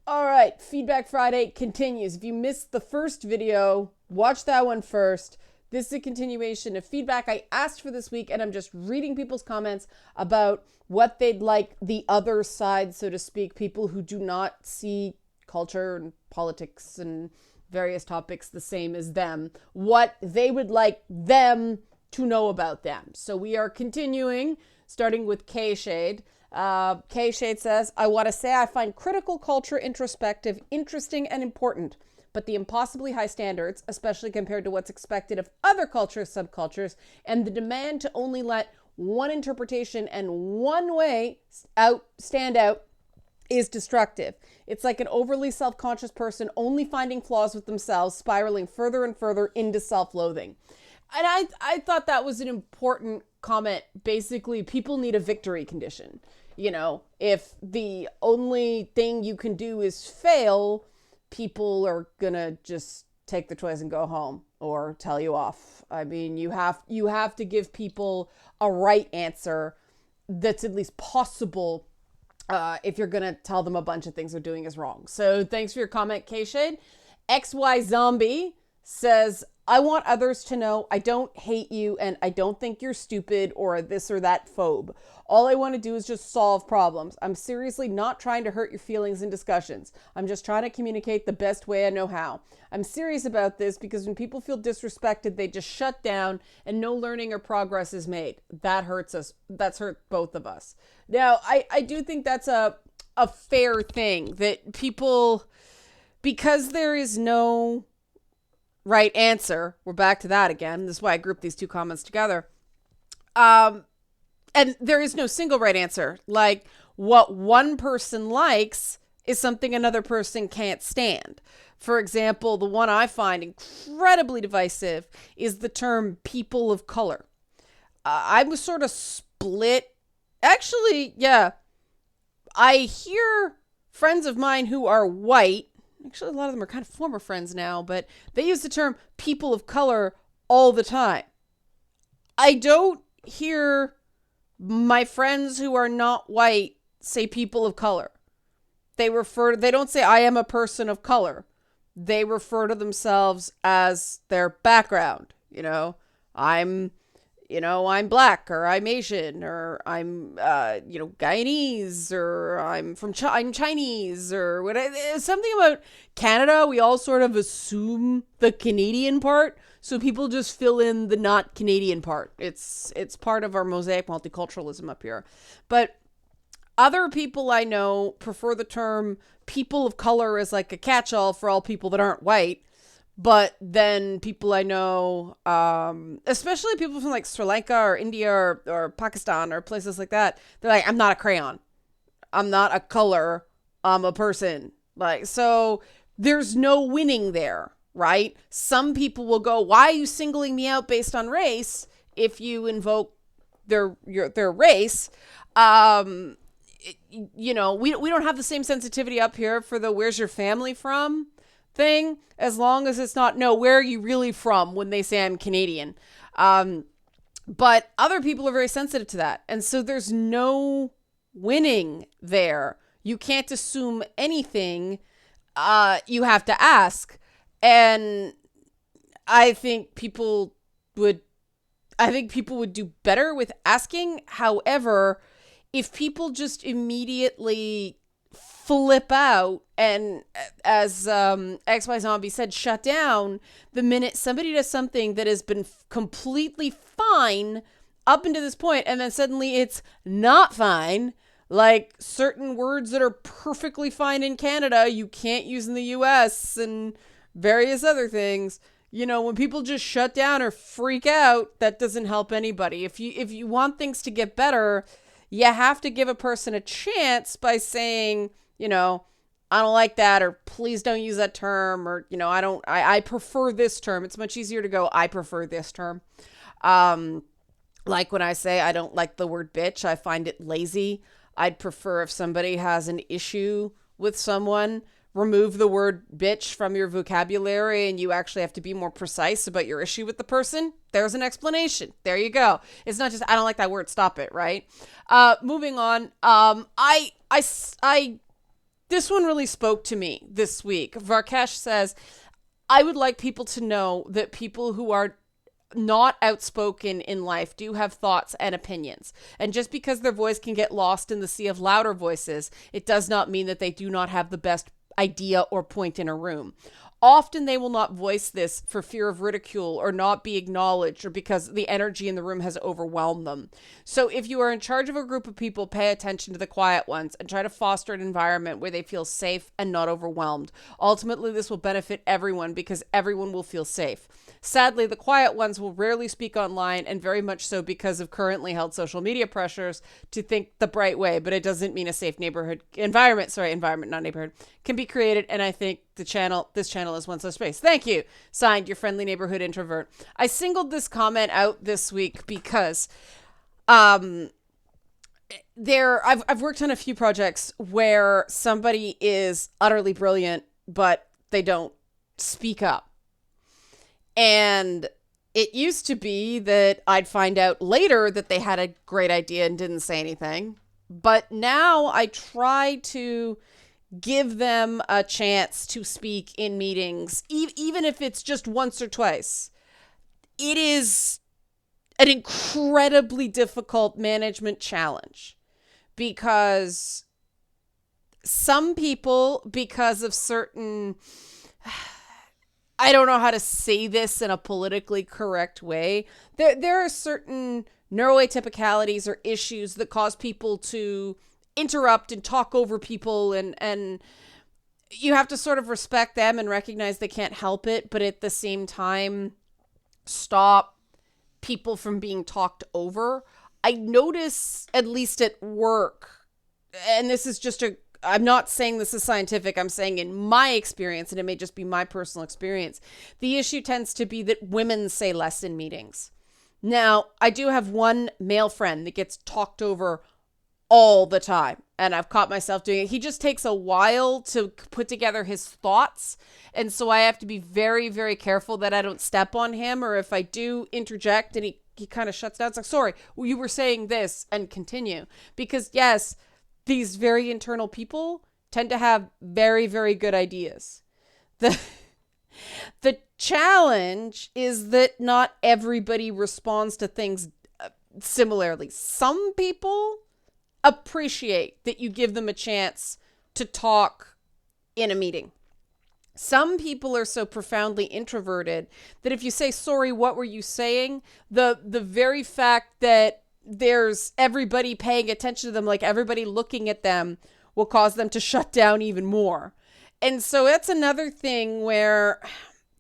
All right, Feedback Friday continues. If you missed the first video, watch that one first. This is a continuation of feedback I asked for this week, and I'm just reading people's comments about what they'd like the other side, so to speak, people who do not see culture and politics and various topics the same as them, what they would like them to know about them. So we are continuing, starting with K-Shade. K-Shade says, I want to say I find critical culture introspective interesting and important, but the impossibly high standards, especially compared to what's expected of other cultures, subcultures, and the demand to only let one interpretation and one way stand out is destructive. It's like an overly self-conscious person only finding flaws with themselves, spiraling further and further into self-loathing. And I thought that was an important comment. Basically, people need a victory condition. You know, if the only thing you can do is fail, people are gonna just take the toys and go home or tell you off. I mean, you have to give people a right answer that's at least possible if you're gonna tell them a bunch of things they're doing is wrong. So thanks for your comment, K-Shade. XY Zombie says, I want others to know I don't hate you and I don't think you're stupid or this or that phobe. All I want to do is just solve problems. I'm seriously not trying to hurt your feelings in discussions. I'm just trying to communicate the best way I know how. I'm serious about this because when people feel disrespected, they just shut down and no learning or progress is made. That hurts us. That's hurt both of us. Now, I do think that's a fair thing that people, because there is no right answer. We're back to that again. This is why I grouped these two comments together. And there is no single right answer. Like, what one person likes is something another person can't stand. For example, the one I find incredibly divisive is the term people of color. I was sort of split. Actually, yeah. I hear friends of mine who are white. Actually, a lot of them are kind of former friends now, but they use the term people of color all the time. I don't hear my friends who are not white say people of color. They don't say I am a person of color. They refer to themselves as their background. I'm black, or I'm Asian, or I'm, Guyanese, or I'm Chinese, or whatever. Something about Canada, we all sort of assume the Canadian part, so people just fill in the not Canadian part. It's part of our mosaic multiculturalism up here. But other people I know prefer the term people of color as like a catch-all for all people that aren't white. But then people I know, especially people from like Sri Lanka or India or Pakistan or places like that, they're like, I'm not a crayon. I'm not a color. I'm a person. Like, so there's no winning there, right? Some people will go, why are you singling me out based on race if you invoke their race? We don't have the same sensitivity up here for the where's your family from thing, as long as it's not, no, where are you really from when they say I'm Canadian. But other people are very sensitive to that. And so there's no winning there. You can't assume anything. You have to ask. And I think people would do better with asking. However, if people just immediately flip out and, as XY Zombie said, shut down the minute somebody does something that has been completely fine up until this point, and then suddenly it's not fine. Like certain words that are perfectly fine in Canada, you can't use in the US, and various other things. When people just shut down or freak out, that doesn't help anybody. If you want things to get better, you have to give a person a chance by saying, I don't like that, or please don't use that term, or, I prefer this term. It's much easier to go, I prefer this term. Like when I say I don't like the word bitch, I find it lazy. I'd prefer if somebody has an issue with someone, remove the word bitch from your vocabulary and you actually have to be more precise about your issue with the person. There's an explanation. There you go. It's not just, I don't like that word, stop it, right? Moving on. I This one really spoke to me this week. Varkesh says, I would like people to know that people who are not outspoken in life do have thoughts and opinions. And just because their voice can get lost in the sea of louder voices, it does not mean that they do not have the best idea or point in a room. Often they will not voice this for fear of ridicule or not be acknowledged or because the energy in the room has overwhelmed them. So if you are in charge of a group of people, pay attention to the quiet ones and try to foster an environment where they feel safe and not overwhelmed. Ultimately, this will benefit everyone because everyone will feel safe. Sadly, the quiet ones will rarely speak online, and very much so because of currently held social media pressures to think the bright way, but it doesn't mean a safe environment, not neighborhood, can be created. And I think this channel is one such space. Thank you. Signed, your friendly neighborhood introvert. I singled this comment out this week because I've worked on a few projects where somebody is utterly brilliant, but they don't speak up. And it used to be that I'd find out later that they had a great idea and didn't say anything. But now I try to give them a chance to speak in meetings, even if it's just once or twice. It is an incredibly difficult management challenge because some people, because of certain... I don't know how to say this in a politically correct way. There are certain neuroatypicalities or issues that cause people to interrupt and talk over people, and you have to sort of respect them and recognize they can't help it, but at the same time, stop people from being talked over. I notice, at least at work, and this is just I'm not saying this is scientific, I'm saying in my experience, and it may just be my personal experience, the issue tends to be that women say less in meetings. Now, I do have one male friend that gets talked over all the time, and I've caught myself doing it. He just takes a while to put together his thoughts, and so I have to be very, very careful that I don't step on him, or if I do interject and he kind of shuts down, it's like, sorry, well, you were saying this, and continue. Because yes, these very internal people tend to have very, very good ideas. The challenge is that not everybody responds to things similarly. Some people appreciate that you give them a chance to talk in a meeting. Some people are so profoundly introverted that if you say, sorry, what were you saying? The very fact that there's everybody paying attention to them, like everybody looking at them, will cause them to shut down even more. And so that's another thing where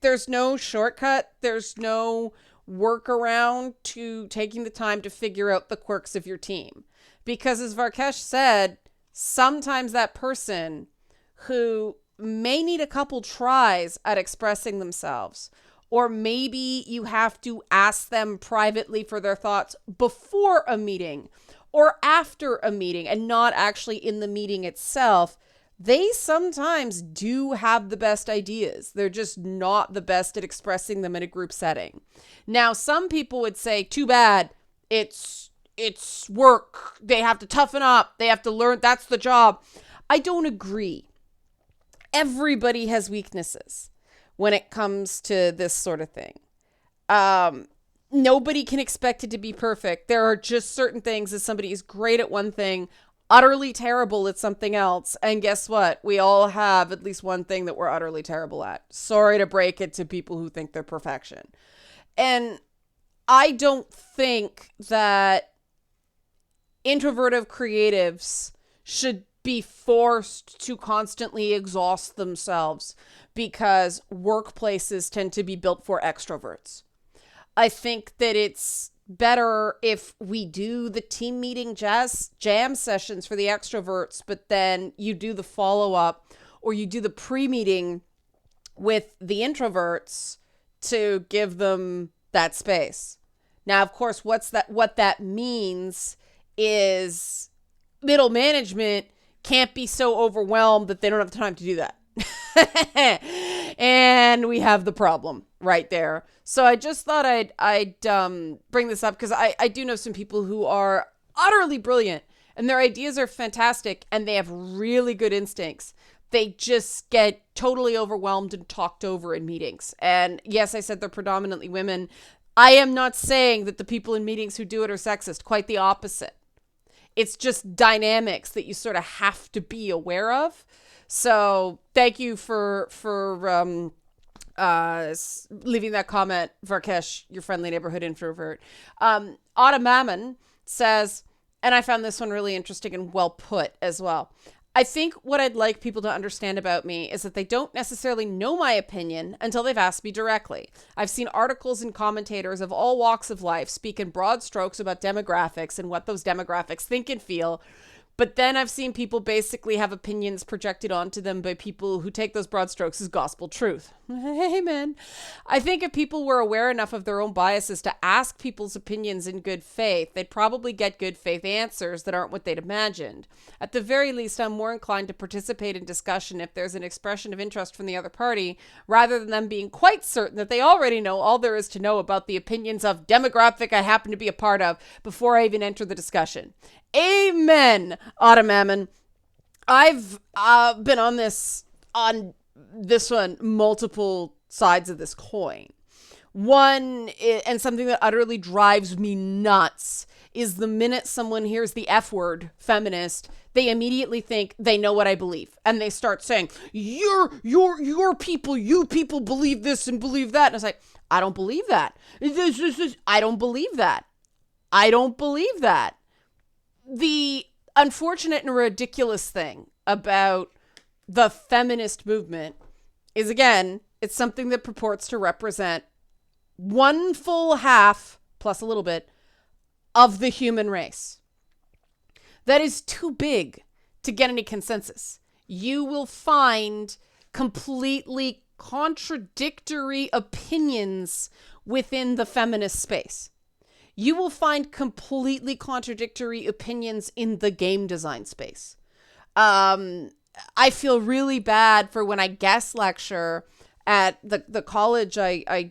there's no shortcut. There's no workaround to taking the time to figure out the quirks of your team. Because as Varkesh said, sometimes that person who may need a couple tries at expressing themselves, or maybe you have to ask them privately for their thoughts before a meeting or after a meeting and not actually in the meeting itself, they sometimes do have the best ideas. They're just not the best at expressing them in a group setting. Now, some people would say, too bad, it's work. They have to toughen up. They have to learn. That's the job. I don't agree. Everybody has weaknesses when it comes to this sort of thing. Nobody can expect it to be perfect. There are just certain things that somebody is great at one thing, utterly terrible at something else. And guess what? We all have at least one thing that we're utterly terrible at. Sorry to break it to people who think they're perfection. And I don't think that introverted creatives should be forced to constantly exhaust themselves because workplaces tend to be built for extroverts. I think that it's better if we do the team meeting jam sessions for the extroverts, but then you do the follow-up or you do the pre-meeting with the introverts to give them that space. Now, of course, what that means is middle management can't be so overwhelmed that they don't have time to do that. And we have the problem right there. So I just thought I'd bring this up because I do know some people who are utterly brilliant and their ideas are fantastic and they have really good instincts. They just get totally overwhelmed and talked over in meetings. And yes, I said they're predominantly women. I am not saying that the people in meetings who do it are sexist. Quite the opposite. It's just dynamics that you sort of have to be aware of. So thank you for leaving that comment, Varkesh, your friendly neighborhood introvert. Autumn says, and I found this one really interesting and well put as well. I think what I'd like people to understand about me is that they don't necessarily know my opinion until they've asked me directly. I've seen articles and commentators of all walks of life speak in broad strokes about demographics and what those demographics think and feel. But then I've seen people basically have opinions projected onto them by people who take those broad strokes as gospel truth. Amen. I think if people were aware enough of their own biases to ask people's opinions in good faith, they'd probably get good faith answers that aren't what they'd imagined. At the very least, I'm more inclined to participate in discussion if there's an expression of interest from the other party, rather than them being quite certain that they already know all there is to know about the opinions of demographic I happen to be a part of before I even enter the discussion. Amen, Autumn. I've been on this one, multiple sides of this coin. One, and something that utterly drives me nuts, is the minute someone hears the F word, feminist, they immediately think they know what I believe. And they start saying, your people, you people believe this and believe that. And it's like, I don't believe that. I don't believe that. I don't believe that. The unfortunate and ridiculous thing about the feminist movement is, again, it's something that purports to represent one full half, plus a little bit, of the human race. That is too big to get any consensus. You will find completely contradictory opinions within the feminist space. You will find completely contradictory opinions in the game design space. I feel really bad for when I guest lecture at the college I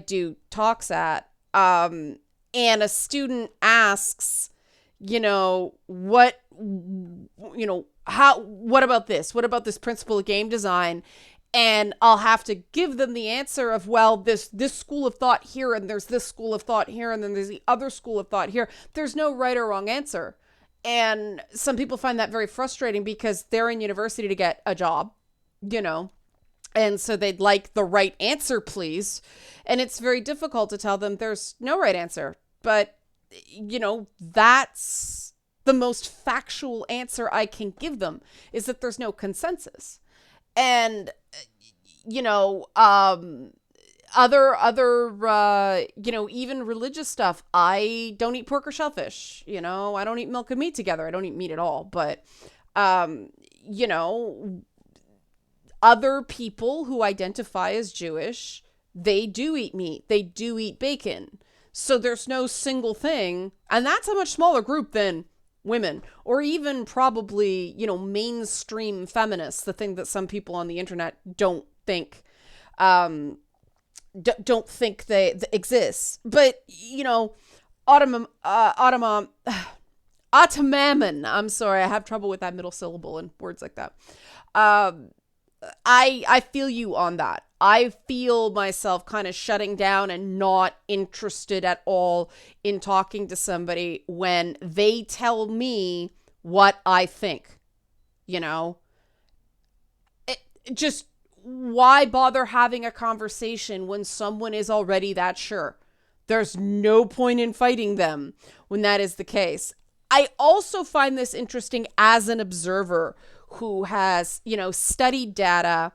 do talks at, and a student asks, what about this? What about this principle of game design? And I'll have to give them the answer of, well, this school of thought here, and there's this school of thought here, and then there's the other school of thought here. There's no right or wrong answer. And some people find that very frustrating because they're in university to get a job, and so they'd like the right answer, please. And it's very difficult to tell them there's no right answer. But, that's the most factual answer I can give them, is that there's no consensus. And, even religious stuff. I don't eat pork or shellfish. I don't eat milk and meat together. I don't eat meat at all. But, other people who identify as Jewish, they do eat meat. They do eat bacon. So there's no single thing. And that's a much smaller group than women, or even probably, mainstream feminists, the thing that some people on the internet don't think they exist. But, Autumn, I'm sorry, I have trouble with that middle syllable and words like that. I feel you on that. I feel myself kind of shutting down and not interested at all in talking to somebody when they tell me what I think. Just why bother having a conversation when someone is already that sure? There's no point in fighting them when that is the case. I also find this interesting as an observer who has, studied data.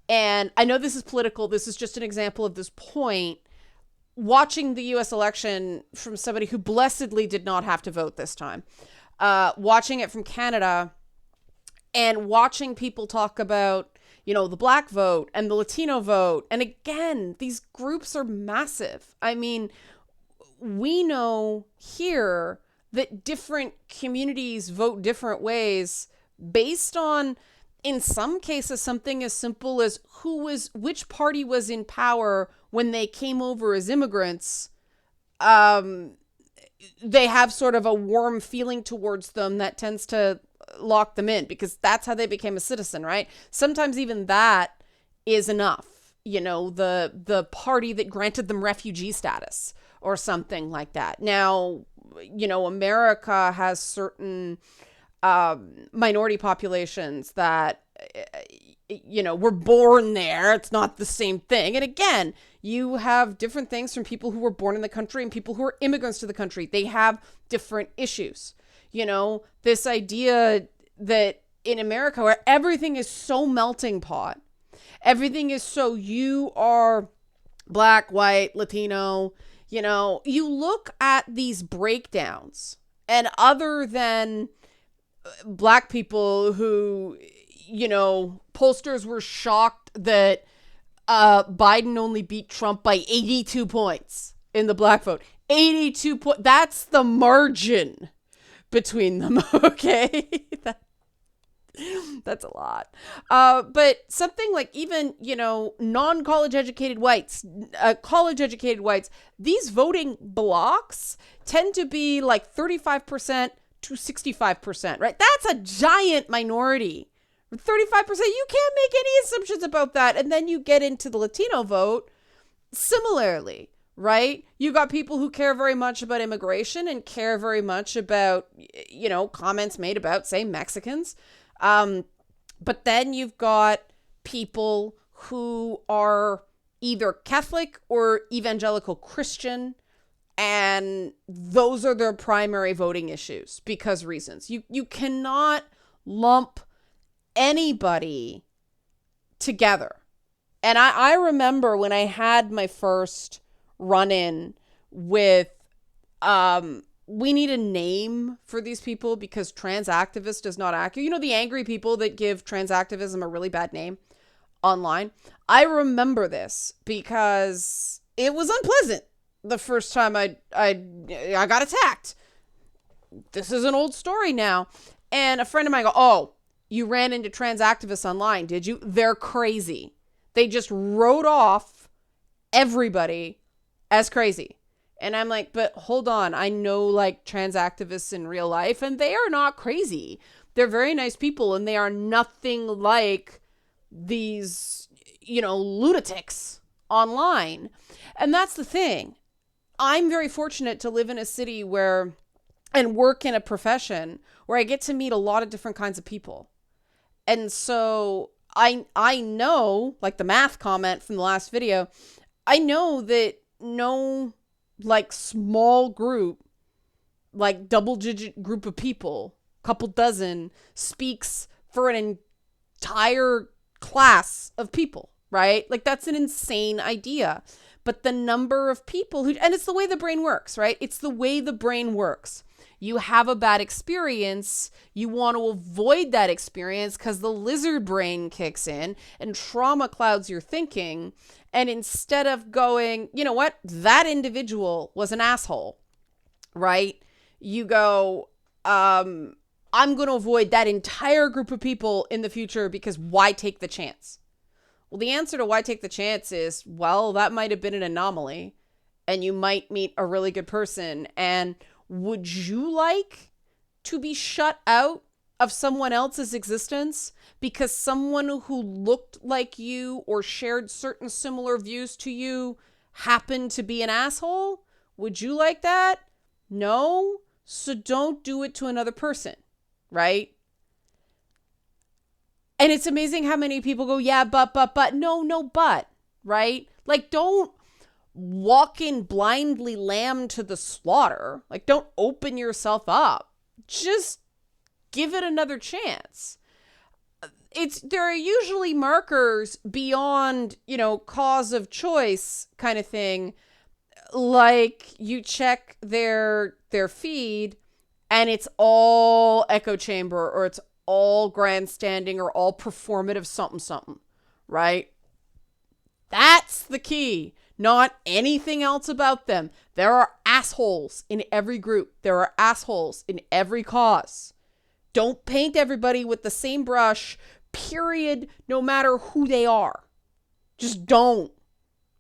And I know this is political. This is just an example of this point. Watching the U.S. election from somebody who blessedly did not have to vote this time. Watching it from Canada and watching people talk about, the Black vote and the Latino vote. And again, these groups are massive. I mean, we know here that different communities vote different ways based on, in some cases, something as simple as which party was in power when they came over as immigrants. they have sort of a warm feeling towards them that tends to lock them in, because that's how they became a citizen, right? Sometimes even that is enough. The party that granted them refugee status or something like that. Now, America has certain minority populations that, were born there. It's not the same thing. And again, you have different things from people who were born in the country and people who are immigrants to the country. They have different issues. This idea that in America, where everything is so melting pot, everything is so, you are Black, white, Latino, you look at these breakdowns, and other than Black people who, pollsters were shocked that Biden only beat Trump by 82 points in the Black vote. 82 points. That's the margin between them. Okay. That's a lot. But something like even, non-college educated whites, college educated whites, these voting blocks tend to be like 35% to 65%, right? That's a giant minority. 35%, you can't make any assumptions about that. And then you get into the Latino vote similarly, right? You got people who care very much about immigration and care very much about, comments made about, say, Mexicans. But then you've got people who are either Catholic or evangelical Christian, and those are their primary voting issues because reasons. You cannot lump anybody together. And I remember when I had my first run-in with, we need a name for these people because trans activist is not accurate. The angry people that give trans activism a really bad name online. I remember this because it was unpleasant the first time I got attacked. This is an old story now. And a friend of mine go, "Oh, you ran into trans activists online, did you? They're crazy." They just wrote off everybody as crazy. And I'm like, but hold on. I know trans activists in real life, and they are not crazy. They're very nice people, and they are nothing like these, lunatics online. And that's the thing. I'm very fortunate to live in a city and work in a profession where I get to meet a lot of different kinds of people. And so I know, like the math comment from the last video, I know that no small group, double-digit group of people, couple dozen, speaks for an entire class of people, right? That's an insane idea. But the number of people and it's the way the brain works, right? It's the way the brain works. You have a bad experience, you want to avoid that experience because the lizard brain kicks in and trauma clouds your thinking. And instead of going, you know what, that individual was an asshole, right? You go, I'm going to avoid that entire group of people in the future because why take the chance? Well, the answer to why take the chance is, well, that might have been an anomaly and you might meet a really good person. And would you like to be shut out of someone else's existence because someone who looked like you or shared certain similar views to you happened to be an asshole? Would you like that? No. So don't do it to another person, right? And it's amazing how many people go, yeah, but, no, but, right? Don't walk in blindly lamb to the slaughter. Don't open yourself up. Just give it another chance. There are usually markers beyond, cause of choice kind of thing. You check their feed and it's all echo chamber or it's all grandstanding or all performative something, right? That's the key, not anything else about them. There are assholes in every group. There are assholes in every cause. Don't paint everybody with the same brush, period, no matter who they are. Just don't.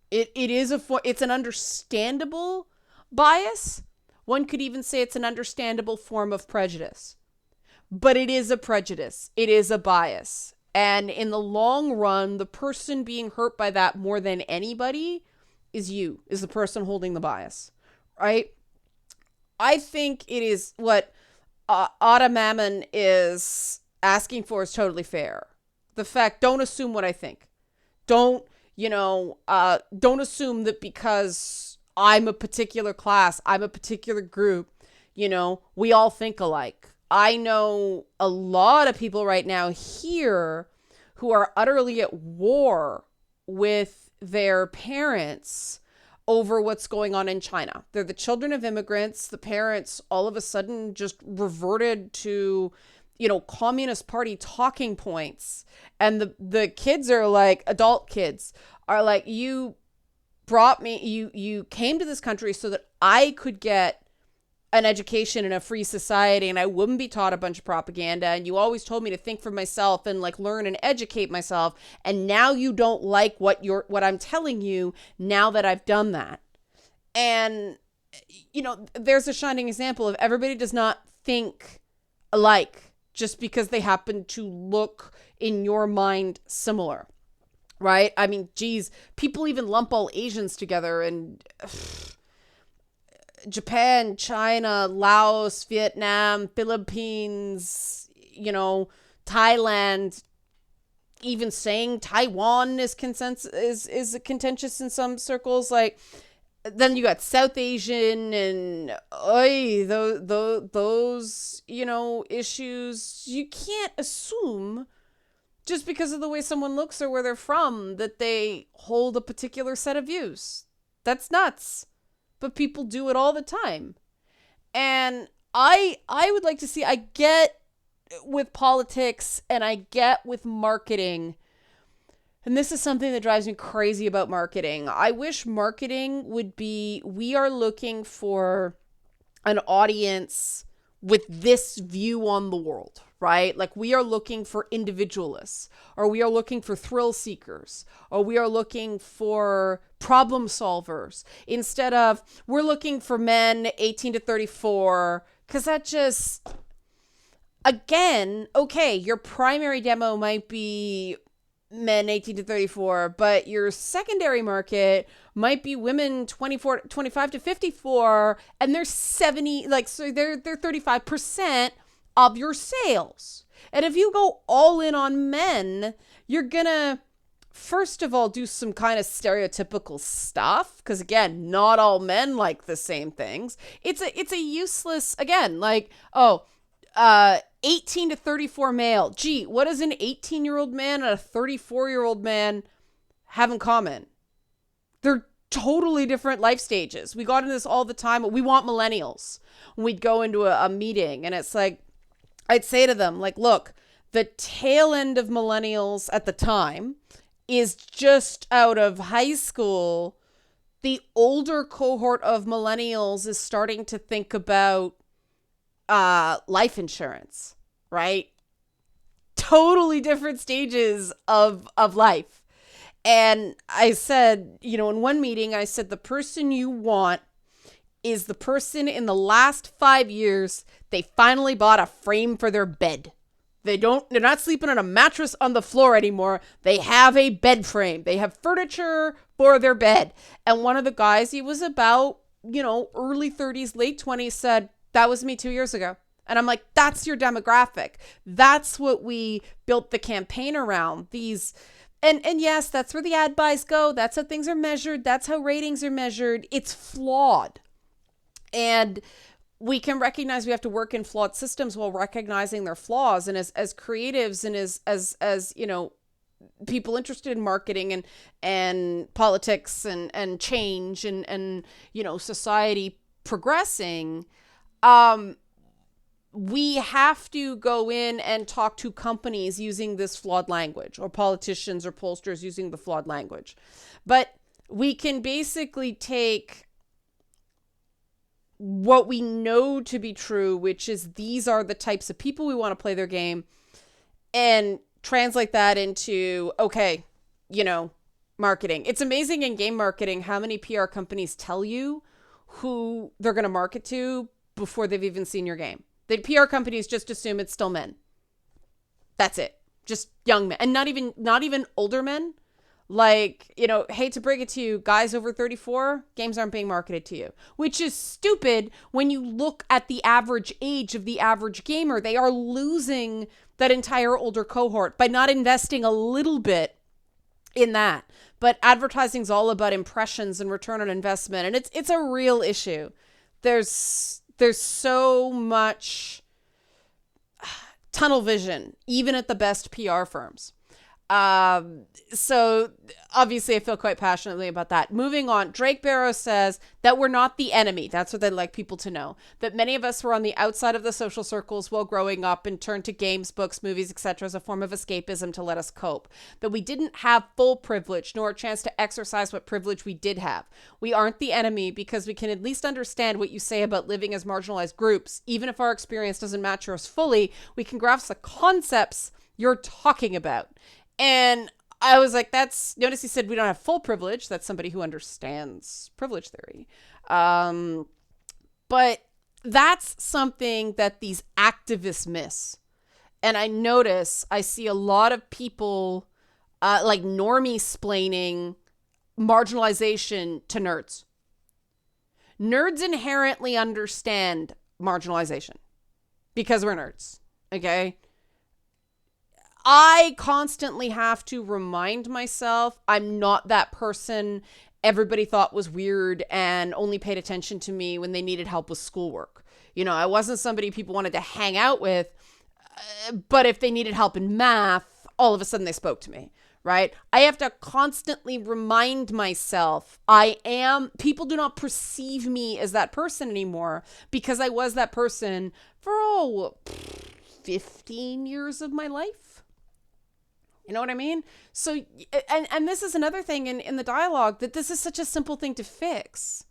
It's an understandable bias, One could even say it's an understandable form of prejudice. But it is a prejudice. It is a bias. And in the long run, the person being hurt by that more than anybody is you, is the person holding the bias, right? I think it is what Otta Mammon is asking for is totally fair. The fact, don't assume what I think. Don't assume that because I'm a particular class, I'm a particular group, we all think alike. I know a lot of people right now here who are utterly at war with their parents over what's going on in China. They're the children of immigrants. The parents all of a sudden just reverted to, Communist Party talking points. And the kids are like, adult kids are like, you brought me, you came to this country so that I could get an education in a free society and I wouldn't be taught a bunch of propaganda, and you always told me to think for myself and like learn and educate myself, and now you don't like what I'm telling you now that I've done that. And there's a shining example of everybody does not think alike just because they happen to look in your mind similar, right? I mean, geez, people even lump all Asians together, and Japan, China, Laos, Vietnam, Philippines, Thailand, even saying Taiwan is contentious in some circles. Like, then you got South Asian and those issues. You can't assume just because of the way someone looks or where they're from that they hold a particular set of views. That's nuts. But people do it all the time. And I would like to see, I get with politics and I get with marketing, and this is something that drives me crazy about marketing. I wish marketing would be, we are looking for an audience with this view on the world, right? Like, we are looking for individualists, or we are looking for thrill seekers, or we are looking for problem solvers, instead of we're looking for men 18 to 34, because that just, again, okay, your primary demo might be men 18 to 34, but your secondary market might be women 25 to 54, and they're 70, so they're 35% of your sales. And if you go all in on men, you're gonna, first of all, do some kind of stereotypical stuff, because again, not all men like the same things. It's a useless, again, 18 to 34 male. Gee, what does an 18-year-old man and a 34-year-old man have in common? They're totally different life stages. We got into this all the time. We want millennials. When we'd go into a meeting, and it's like, I'd say to them, like, look, the tail end of millennials at the time is just out of high school. The older cohort of millennials is starting to think about life insurance, right? Totally different stages of life. And I said, in one meeting, I said, the person you want is the person in the last 5 years, they finally bought a frame for their bed. They're not sleeping on a mattress on the floor anymore. They have a bed frame. They have furniture for their bed. And one of the guys, he was about, early 30s, late 20s, said, that was me 2 years ago. And I'm like, that's your demographic. That's what we built the campaign around. And yes, that's where the ad buys go. That's how things are measured. That's how ratings are measured. It's flawed. And we can recognize we have to work in flawed systems while recognizing their flaws. And as creatives and as people interested in marketing and politics and change and society progressing, we have to go in and talk to companies using this flawed language, or politicians or pollsters using the flawed language. But we can basically take what we know to be true, which is these are the types of people we want to play their game, and translate that into, okay, marketing. It's amazing in game marketing how many PR companies tell you who they're going to market to before they've even seen your game. The PR companies just assume it's still men. That's it. Just young men. And not even older men. Like, you know, hate to break it to you, guys over 34, games aren't being marketed to you, which is stupid when you look at the average age of the average gamer. They are losing that entire older cohort by not investing a little bit in that. But advertising's all about impressions and return on investment, and it's a real issue. There's so much tunnel vision, even at the best PR firms. So obviously I feel quite passionately about that. Moving on, Drake Barrow says that we're not the enemy. That's what they'd like people to know. That many of us were on the outside of the social circles while growing up and turned to games, books, movies, etc. as a form of escapism to let us cope. That we didn't have full privilege nor a chance to exercise what privilege we did have. We aren't the enemy because we can at least understand what you say about living as marginalized groups. Even if our experience doesn't match yours fully, we can grasp the concepts you're talking about. And I was like, notice he said we don't have full privilege. That's somebody who understands privilege theory. But that's something that these activists miss. And I see a lot of people like normie-splaining marginalization to nerds. Nerds inherently understand marginalization because we're nerds, okay? I constantly have to remind myself I'm not that person everybody thought was weird and only paid attention to me when they needed help with schoolwork. You know, I wasn't somebody people wanted to hang out with, but if they needed help in math, all of a sudden they spoke to me, right? I have to constantly remind myself people do not perceive me as that person anymore because I was that person for 15 years of my life. You know what I mean? So, and this is another thing in the dialogue, that this is such a simple thing to fix.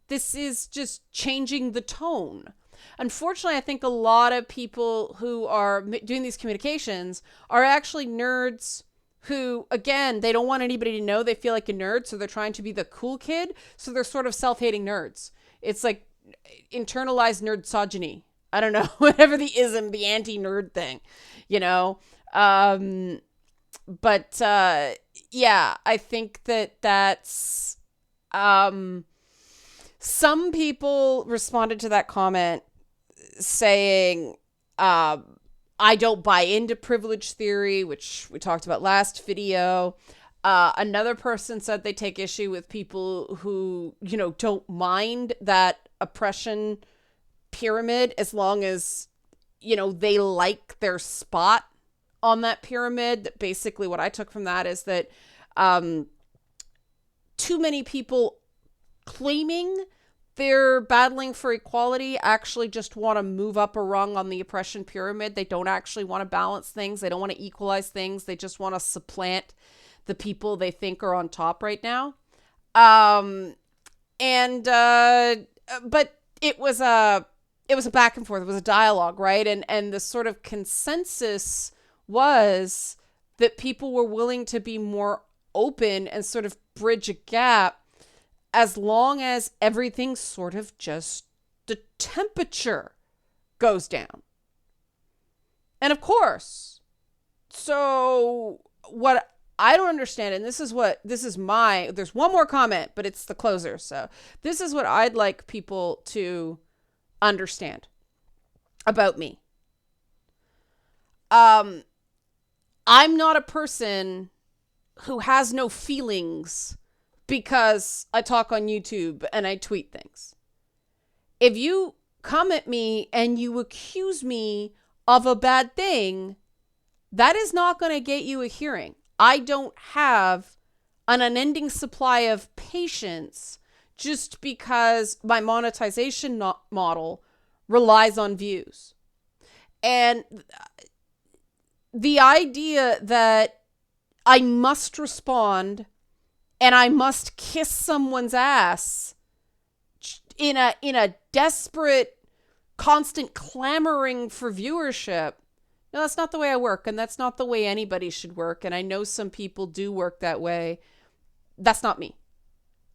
This is just changing the tone. Unfortunately, I think a lot of people who are doing these communications are actually nerds who, again, they don't want anybody to know they feel like a nerd, so they're trying to be the cool kid, so they're sort of self-hating nerds. It's like internalized nerdsogyny. I don't know, whatever the anti-nerd thing, you know? But yeah, I think that's some people responded to that comment saying I don't buy into privilege theory, which we talked about last video. Another person said they take issue with people who, you know, don't mind that oppression pyramid as long as, you know, they like their spot on that pyramid. Basically what I took from that is that too many people claiming they're battling for equality actually just want to move up a rung on the oppression pyramid. They don't actually want to balance things. They don't want to equalize things. They just want to supplant the people they think are on top right now. But it was a back and forth. It was a dialogue, right? And the sort of consensus was that people were willing to be more open and sort of bridge a gap as long as everything sort of just, the temperature goes down. And of course, so what I don't understand, and there's one more comment, but it's the closer. So this is what I'd like people to understand about me. I'm not a person who has no feelings because I talk on YouTube and I tweet things. If you come at me and you accuse me of a bad thing, that is not going to get you a hearing. I don't have an unending supply of patience just because my monetization model relies on views. And the idea that I must respond and I must kiss someone's ass in a desperate, constant clamoring for viewership. No, that's not the way I work, and that's not the way anybody should work. And I know some people do work that way. That's not me.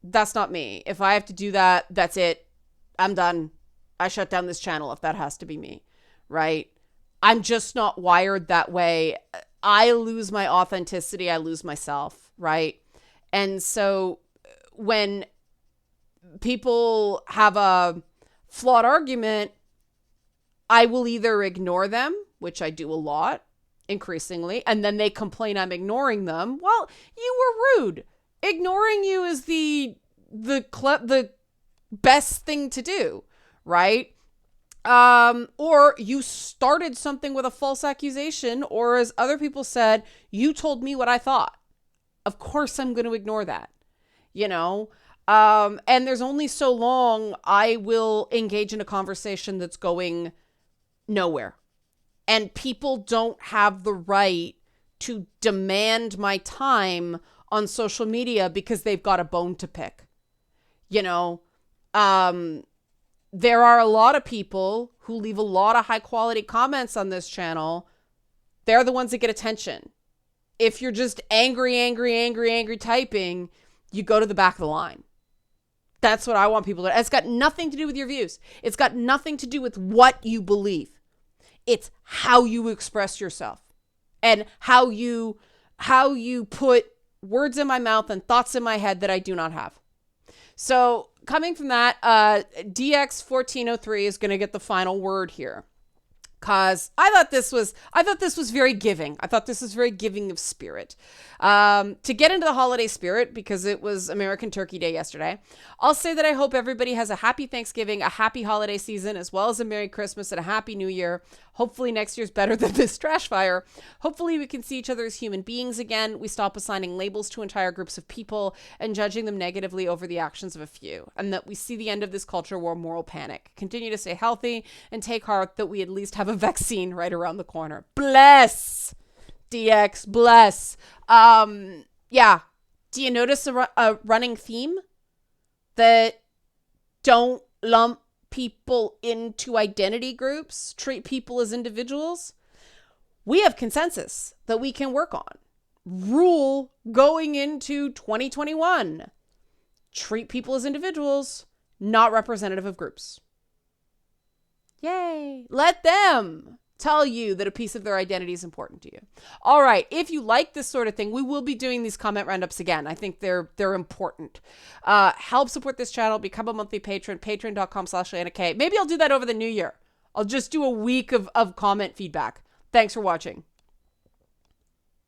That's not me. If I have to do that, that's it. I'm done. I shut down this channel if that has to be me, right? I'm just not wired that way. I lose my authenticity. I lose myself, right? And so when people have a flawed argument, I will either ignore them, which I do a lot, increasingly, and then they complain I'm ignoring them. Well, you were rude. Ignoring you is the best thing to do, right? Or you started something with a false accusation, or as other people said, you told me what I thought. Of course I'm going to ignore that, you know? And there's only so long I will engage in a conversation that's going nowhere. And people don't have the right to demand my time on social media because they've got a bone to pick. You know, there are a lot of people who leave a lot of high quality comments on this channel. They're the ones that get attention. If you're just angry typing, you go to the back of the line. That's what I want people to. It's got nothing to do with your views. It's got nothing to do with what you believe. It's how you express yourself and how you put words in my mouth and thoughts in my head that I do not have. So coming from that, DX1403 is going to get the final word here. Cause I thought this was very giving. I thought this was very giving of spirit. To get into the holiday spirit, because it was American Turkey Day yesterday, I'll say that I hope everybody has a happy Thanksgiving, a happy holiday season, as well as a Merry Christmas and a Happy New Year. Hopefully next year's better than this trash fire. Hopefully we can see each other as human beings again. We stop assigning labels to entire groups of people and judging them negatively over the actions of a few. And that we see the end of this culture war moral panic. Continue to stay healthy and take heart that we at least have a vaccine right around the corner. Bless! DX, bless. Yeah. Do you notice a running theme? That don't lump people into identity groups, treat people as individuals. We have consensus that we can work on. Rule going into 2021. Treat people as individuals, not representative of groups. Yay. Let them tell you that a piece of their identity is important to you. All right. If you like this sort of thing, we will be doing these comment roundups again. I think they're important. Help support this channel. Become a monthly patron. Patreon.com/LeannaK. Maybe I'll do that over the new year. I'll just do a week of comment feedback. Thanks for watching.